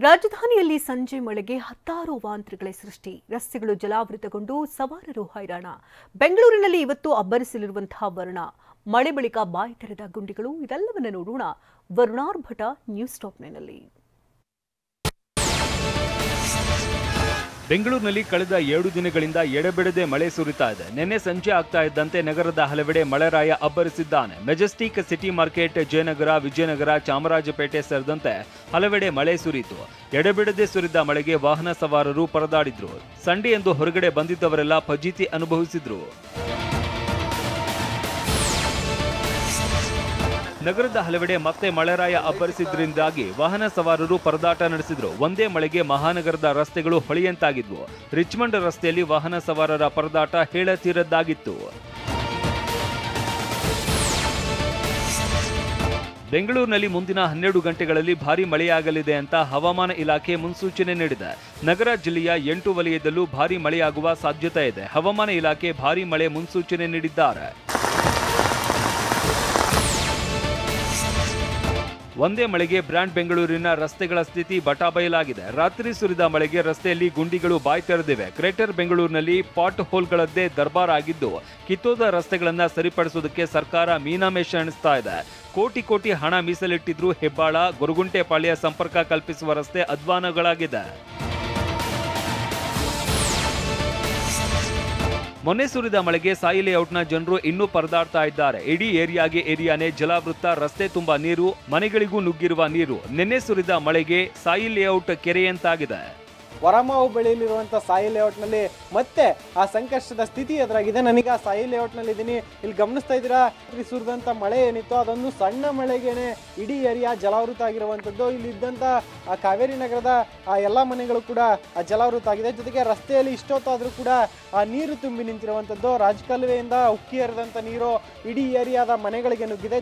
ರಾಜಧಾನಿಯಲ್ಲಿ ಸಂಜೆ ಮಳೆಗೆ ಹತ್ತಾರು ಅವಾಂತರಗಳೇ ಸೃಷ್ಟಿ. ರಸ್ತೆಗಳು ಜಲಾವೃತಗೊಂಡು ಸವಾರರು ಹೈರಾಣ. ಬೆಂಗಳೂರಿನಲ್ಲಿ ಇವತ್ತು ಅಬ್ಬರಿಸಲಿರುವಂತಹ ವರುಣ. ಮಳೆ ಬಳಿಕ ಬಾಯಿ ತೆರೆದ ಗುಂಡಿಗಳು. ಇದೆಲ್ಲವನ್ನ ನೋಡೋಣ ವರುಣಾರ್ಭಟ ನ್ಯೂಸ್ ಟಾಪ್ ನಲ್ಲಿ. ಬೆಂಗಳೂರಿನಲ್ಲಿ ಕಳೆದ 7 ದಿನಗಳಿಂದ ಎಡೆಬಿಡದೆ ಮಳೆ ಸುರಿತಾ ಇದೆ. ನಿನ್ನೆ ಸಂಜೆ ಆಗ್ತಾ ಇದ್ದಂತೆ ನಗರದ ಹಲವೆಡೆ ಮಳೆರಾಯ ಅಬ್ಬರಿಸಿದ್ದಾನೆ. Majestic, city market, Jayanagar, Vijayanagar, Chamarajpet ಸೇರಿದಂತೆ ಹಲವೆಡೆ ಮಳೆ ಸುರಿಯಿತು. ಎಡೆಬಿಡದೆ ಸುರಿದ ಮಳೆಗೆ ವಾಹನ ಸವಾರರು ಪರದಾಡಿದ್ರು. ಸಂಡೆ ಎಂದು ಹೊರಗಡೆ ಬಂದಿದ್ದವರೆಲ್ಲ ಫಜೀತಿ ಅನುಭವಿಸಿದ್ರು. ನಗರದ ಹಲವೆಡೆ ಮತ್ತೆ ಮಳೆರಾಯ ಅಬ್ಬರಿಸಿದ್ರಿಂದಾಗಿ ವಾಹನ ಸವಾರರು ಪರದಾಟ ನಡೆಸಿದ್ರು. ಒಂದೇ ಮಳೆಗೆ ಮಹಾನಗರದ ರಸ್ತೆಗಳು ಹೊಳೆಯಂತಾಗಿದ್ವು. ರಿಚ್ಮಂಡ್ ರಸ್ತೆಯಲ್ಲಿ ವಾಹನ ಸವಾರರ ಪರದಾಟ ಹೇಳತೀರದ್ದಾಗಿತ್ತು. ಬೆಂಗಳೂರಿನಲ್ಲಿ ಮುಂದಿನ 12 ಗಂಟೆಗಳಲ್ಲಿ ಭಾರೀ ಮಳೆಯಾಗಲಿದೆ ಅಂತ ಹವಾಮಾನ ಇಲಾಖೆ ಮುನ್ಸೂಚನೆ ನೀಡಿದೆ. ನಗರ ಜಿಲ್ಲೆಯ 8 ವಲಯದಲ್ಲೂ ಭಾರೀ ಮಳೆಯಾಗುವ ಸಾಧ್ಯತೆ ಇದೆ. ಹವಾಮಾನ ಇಲಾಖೆ ಭಾರೀ ಮಳೆ ಮುನ್ಸೂಚನೆ ನೀಡಿದ್ದಾರೆ. ಒಂದೇ ಮಳೆಗೆ ಬ್ರ್ಯಾಂಡ್ ಬೆಂಗಳೂರಿನ ರಸ್ತೆಗಳ ಸ್ಥಿತಿ ಬಟಾಬಯಲಾಗಿದೆ. ರಾತ್ರಿ ಸುರಿದ ಮಳೆಗೆ ರಸ್ತೆಯಲ್ಲಿ ಗುಂಡಿಗಳು ಬಾಯಿ ತೆರೆದಿವೆ. ಗ್ರೇಟರ್ ಬೆಂಗಳೂರಿನಲ್ಲಿ ಪಾಟ್ ಹೋಲ್ಗಳದ್ದೇ ದರ್ಬಾರ್ ಆಗಿದ್ದು, ಕಿತ್ತೋದ ರಸ್ತೆಗಳನ್ನ ಸರಿಪಡಿಸುವುದಕ್ಕೆ ಸರ್ಕಾರ ಮೀನಾಮೇಷ ಎಣಿಸ್ತಾ ಇದೆ. ಕೋಟಿ ಹಣ ಮೀಸಲಿಟ್ಟಿದ್ರೂ ಹೆಬ್ಬಾಳ, ಗೊರಗುಂಟೆಪಾಳ್ಯ ಸಂಪರ್ಕ ಕಲ್ಪಿಸುವ ರಸ್ತೆ ಅಧ್ವಾನಗಳಾಗಿದೆ. ಮೊನ್ನೆ ಸುರಿದ ಮಳೆಗೆ ಸಾಯಿ ಲೇಔಟ್ನ ಜನರು ಇನ್ನೂ ಪರದಾಡ್ತಾ ಇದ್ದಾರೆ. ಇಡೀ ಏರಿಯಾನೇ ಜಲಾವೃತ. ರಸ್ತೆ ತುಂಬಾ ನೀರು, ಮನೆಗಳಿಗೂ ನುಗ್ಗಿರುವ ನೀರು. ನಿನ್ನೆ ಸುರಿದ ಮಳೆಗೆ ಸಾಯಿ ಲೇಔಟ್ ಕೆರೆಯಂತಾಗಿದೆ. ಹೊರಮಾವು ಬೆಳೆಯಲಿರುವಂಥ ಸಾಯಿ ಲೇಔಟ್ನಲ್ಲಿ ಮತ್ತೆ ಆ ಸಂಕಷ್ಟದ ಸ್ಥಿತಿ ಎದುರಾಗಿದೆ. ನನಗೆ ಆ ಸಾಯಿ ಲೇಔಟ್ನಲ್ಲಿ ಇದ್ದೀನಿ. ಇಲ್ಲಿ ಗಮನಿಸ್ತಾ ಇದ್ದೀರಾ, ಸುರಿದಂಥ ಮಳೆ ಏನಿತ್ತು ಅದೊಂದು ಸಣ್ಣ ಮಳೆಗೇನೆ ಇಡೀ ಏರಿಯಾ ಜಲಾವೃತ ಆಗಿರುವಂಥದ್ದು. ಇಲ್ಲಿದ್ದಂಥ ಆ ಕಾವೇರಿ ನಗರದ ಆ ಎಲ್ಲ ಮನೆಗಳು ಕೂಡ ಜಲಾವೃತ ಆಗಿದೆ. ಜೊತೆಗೆ ರಸ್ತೆಯಲ್ಲಿ ಇಷ್ಟೊತ್ತಾದರೂ ಕೂಡ ಆ ನೀರು ತುಂಬಿ ನಿಂತಿರುವಂಥದ್ದು. ರಾಜಕಾಲುವೆಯಿಂದ ಉಕ್ಕಿ ಹರಿದಂಥ ನೀರು ಇಡೀ ಏರಿಯಾದ ಮನೆಗಳಿಗೆ ನುಗ್ಗಿದೆ.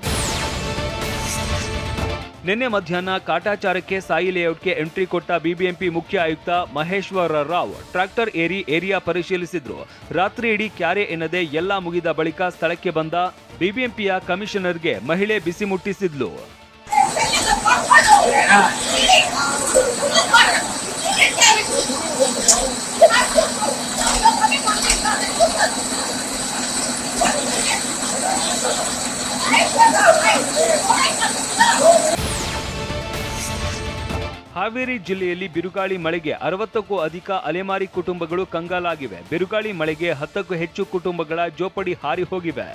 ನಿನ್ನೆ ಮಧ್ಯಾಹ್ನ ಕಾಟಾಚಾರಕ್ಕೆ ಸಾಯಿ ಲೇಔಟ್ಗೆ ಎಂಟ್ರಿ ಕೊಟ್ಟ ಬಿಬಿಎಂಪಿ ಮುಖ್ಯ ಆಯುಕ್ತ ಮಹೇಶ್ವರ ರಾವ್ ಟ್ರ್ಯಾಕ್ಟರ್ ಏರಿ ಏರಿಯಾ ಪರಿಶೀಲಿಸಿದ್ರು. ರಾತ್ರಿ ಇಡೀ ಕ್ಯಾರೆ ಎನ್ನದೆ ಎಲ್ಲ ಮುಗಿದ ಬಳಿಕ ಸ್ಥಳಕ್ಕೆ ಬಂದ ಬಿಬಿಎಂಪಿಯ ಕಮಿಷನರ್ಗೆ ಮಹಿಳೆ ಬಿಸಿ ಮುಟ್ಟಿಸಿದ್ಲು. ಹಾವೇರಿ ಜಿಲ್ಲೆಯಲ್ಲಿ ಬಿರುಗಾಳಿ ಮಳೆಗೆ 60ಕ್ಕೂ ಅಧಿಕ ಅಲೆಮಾರಿ ಕುಟುಂಬಗಳು ಕಂಗಾಲಾಗಿವೆ. ಬಿರುಗಾಳಿ ಮಳೆಗೆ 10ಕ್ಕೂ ಹೆಚ್ಚು ಕುಟುಂಬಗಳ ಜೋಪಡಿ ಹಾರಿ ಹೋಗಿವೆ.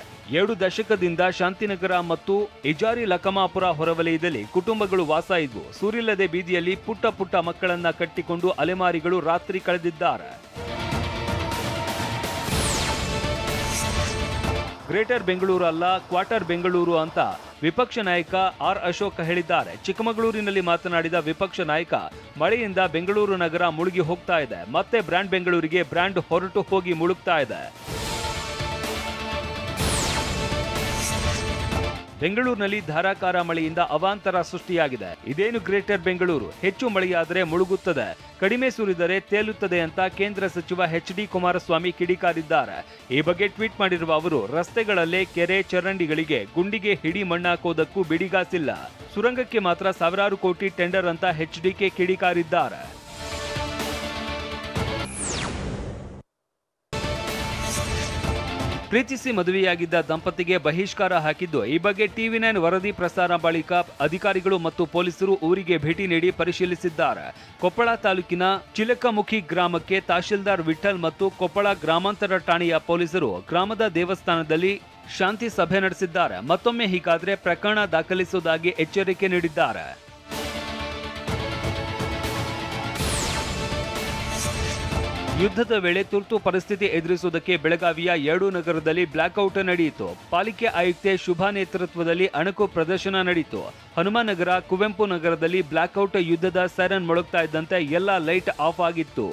7 ದಶಕದಿಂದ ಶಾಂತಿನಗರ ಮತ್ತು ಇಜಾರಿ ಲಕಮಾಪುರ ಹೊರವಲಯದಲ್ಲಿ ಕುಟುಂಬಗಳು ವಾಸ ಇದ್ವು. ಸೂರಿಲ್ಲದೆ ಬೀದಿಯಲ್ಲಿ ಪುಟ್ಟ ಮಕ್ಕಳನ್ನ ಕಟ್ಟಿಕೊಂಡು ಅಲೆಮಾರಿಗಳು ರಾತ್ರಿ ಕಳೆದಿದ್ದಾರೆ. ಗ್ರೇಟರ್ ಬೆಂಗಳೂರು ಅಲ್ಲ, ಕ್ವಾರ್ಟರ್ ಬೆಂಗಳೂರು ಅಂತ ವಿಪಕ್ಷ ನಾಯಕ ಆರ್ ಅಶೋಕ್ ಹೇಳಿದ್ದಾರೆ. ಚಿಕ್ಕಮಗಳೂರಿನಲ್ಲಿ ಮಾತನಾಡಿದ ವಿಪಕ್ಷ ನಾಯಕ, ಮಳೆಯಿಂದ ಬೆಂಗಳೂರು ನಗರ ಮುಳುಗಿ ಹೋಗ್ತಾ ಇದೆ. ಮತ್ತೆ ಬ್ರ್ಯಾಂಡ್ ಬೆಂಗಳೂರಿಗೆ ಬ್ರ್ಯಾಂಡ್ ಹೊರಟು ಹೋಗಿ ಮುಳುಗ್ತಾ ಇದೆ. ಬೆಂಗಳೂರಿನಲ್ಲಿ ಧಾರಾಕಾರ ಮಳೆಯಿಂದ ಅವಾಂತರ ಸೃಷ್ಟಿಯಾಗಿದೆ. ಇದೇನು ಗ್ರೇಟರ್ ಬೆಂಗಳೂರು, ಹೆಚ್ಚು ಮಳೆಯಾದರೆ ಮುಳುಗುತ್ತದೆ, ಕಡಿಮೆ ಸುರಿದರೆ ತೇಲುತ್ತದೆ ಅಂತ ಕೇಂದ್ರ ಸಚಿವ ಎಚ್.ಡಿ. ಕುಮಾರಸ್ವಾಮಿ ಕಿಡಿಕಾರಿದ್ದಾರೆ. ಈ ಬಗ್ಗೆ ಟ್ವೀಟ್ ಮಾಡಿರುವ ಅವರು, ರಸ್ತೆಗಳಲ್ಲೇ ಕೆರೆ ಚರಂಡಿಗಳಿಗೆ ಗುಂಡಿಗೆ ಹಿಡಿ ಮಣ್ಣಾಕೋದಕ್ಕೂ ಬಿಡಿಗಾಸಿಲ್ಲ. ಸುರಂಗಕ್ಕೆ ಮಾತ್ರ ಸಾವಿರಾರು ಕೋಟಿ ಟೆಂಡರ್ ಅಂತ ಎಚ್.ಡಿ.ಕೆ ಕಿಡಿಕಾರಿದ್ದಾರೆ. ಪ್ರೀತಿಸಿ ಮದುವೆಯಾಗಿದ್ದ ದಂಪತಿಗೆ ಬಹಿಷ್ಕಾರ ಹಾಕಿದ್ದು, ಈ ಬಗ್ಗೆ ಟಿವಿ9 ವರದಿ ಪ್ರಸಾರ ಬಳಿಕ ಅಧಿಕಾರಿಗಳು ಮತ್ತು ಪೊಲೀಸರು ಊರಿಗೆ ಭೇಟಿ ನೀಡಿ ಪರಿಶೀಲಿಸಿದ್ದಾರೆ. ಕೊಪ್ಪಳ ತಾಲೂಕಿನ ಚಿಲಕಮುಖಿ ಗ್ರಾಮಕ್ಕೆ ತಹಶೀಲ್ದಾರ್ ವಿಠಲ್ ಮತ್ತು ಕೊಪ್ಪಳ ಗ್ರಾಮಾಂತರ ಠಾಣೆಯ ಪೊಲೀಸರು ಗ್ರಾಮದ ದೇವಸ್ಥಾನದಲ್ಲಿ ಶಾಂತಿ ಸಭೆ ನಡೆಸಿದ್ದಾರೆ. ಮತ್ತೊಮ್ಮೆ ಹೀಗಾದ್ರೆ ಪ್ರಕರಣ ದಾಖಲಿಸುವುದಾಗಿ ಎಚ್ಚರಿಕೆ ನೀಡಿದ್ದಾರೆ. ಯುದ್ಧದ ವೇಳೆ ತುರ್ತು ಪರಿಸ್ಥಿತಿ ಎದುರಿಸುವುದಕ್ಕೆ ಬೆಳಗಾವಿಯ 2 ನಗರದಲ್ಲಿ ಬ್ಲಾಕ್ಔಟ್ ನಡೆಯಿತು. ಪಾಲಿಕೆ ಆಯುಕ್ತೆ ಶುಭಾ ನೇತೃತ್ವದಲ್ಲಿ ಅಣಕು ಪ್ರದರ್ಶನ ನಡೆಯಿತು. ಹನುಮಾನಗರ, ಕುವೆಂಪು ನಗರದಲ್ಲಿ ಬ್ಲಾಕ್ಔಟ್ ಯುದ್ಧದ ಸೈರನ್ ಮೊಳಗ್ತಾ ಇದ್ದಂತೆ ಎಲ್ಲ ಲೈಟ್ ಆಫ್ ಆಗಿತ್ತು.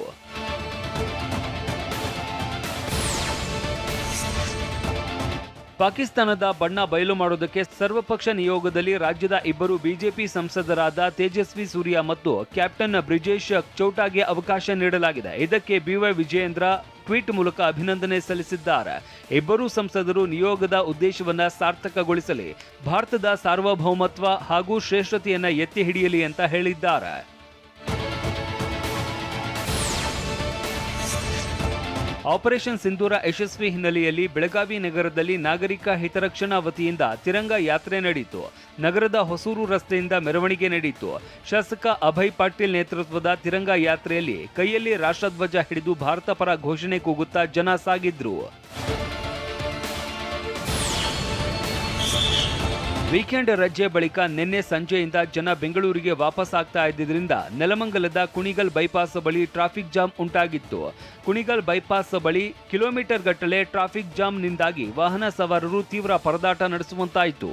ಪಾಕಿಸ್ತಾನದ ಬಣ್ಣ ಬಯಲು ಮಾಡುವುದಕ್ಕೆ ಸರ್ವಪಕ್ಷ ನಿಯೋಗದಲ್ಲಿ ರಾಜ್ಯದ 2 ಬಿಜೆಪಿ ಸಂಸದರಾದ ತೇಜಸ್ವಿ ಸೂರ್ಯ ಮತ್ತು ಕ್ಯಾಪ್ಟನ್ ಬ್ರಿಜೇಶ್ ಚೌಟಾಗೆ ಅವಕಾಶ ನೀಡಲಾಗಿದೆ. ಇದಕ್ಕೆ ಬಿವೈ ವಿಜಯೇಂದ್ರ ಟ್ವೀಟ್ ಮೂಲಕ ಅಭಿನಂದನೆ ಸಲ್ಲಿಸಿದ್ದಾರೆ. ಇಬ್ಬರೂ ಸಂಸದರು ನಿಯೋಗದ ಉದ್ದೇಶವನ್ನ ಸಾರ್ಥಕಗೊಳಿಸಲಿ, ಭಾರತದ ಸಾರ್ವಭೌಮತ್ವ ಹಾಗೂ ಶ್ರೇಷ್ಠತೆಯನ್ನ ಎತ್ತಿ ಹಿಡಿಯಲಿ ಅಂತ ಹೇಳಿದ್ದಾರೆ. ಆಪರೇಷನ್ ಸಿಂಧೂರ ಯಶಸ್ವಿ ಹಿನ್ನೆಲೆಯಲ್ಲಿ ಬೆಳಗಾವಿ ನಗರದಲ್ಲಿ ನಾಗರಿಕ ಹಿತರಕ್ಷಣಾ ವತಿಯಿಂದ ತಿರಂಗ ಯಾತ್ರೆ ನಡೆಯಿತು. ನಗರದ ಹೊಸೂರು ರಸ್ತೆಯಿಂದ ಮೆರವಣಿಗೆ ನಡೆಯಿತು. ಶಾಸಕ ಅಭಯ್ ಪಾಟೀಲ್ ನೇತೃತ್ವದ ತಿರಂಗ ಯಾತ್ರೆಯಲ್ಲಿ ಕೈಯಲ್ಲಿ ರಾಷ್ಟ್ರಧ್ವಜ ಹಿಡಿದು ಭಾರತ ಪರ ಘೋಷಣೆ ಕೂಗುತ್ತಾ ಜನ ಸಾಗಿದ್ರು. ವೀಕೆಂಡ್ ರಜೆ ಬಳಿಕ ನಿನ್ನೆ ಸಂಜೆಯಿಂದ ಜನ ಬೆಂಗಳೂರಿಗೆ ವಾಪಸ್ ಆಗ್ತಾ ಇದ್ದಿದ್ದರಿಂದ ನೆಲಮಂಗಲದ ಕುಣಿಗಲ್ ಬೈಪಾಸ್ ಬಳಿ ಟ್ರಾಫಿಕ್ ಜಾಮ್ ಉಂಟಾಗಿತ್ತು. ಕುಣಿಗಲ್ ಬೈಪಾಸ್ ಬಳಿ ಕಿಲೋಮೀಟರ್ ಗಟ್ಟಲೆ ಟ್ರಾಫಿಕ್ ಜಾಮ್ನಿಂದಾಗಿ ವಾಹನ ಸವಾರರು ತೀವ್ರ ಪರದಾಟ ನಡೆಸುವಂತಾಯಿತು.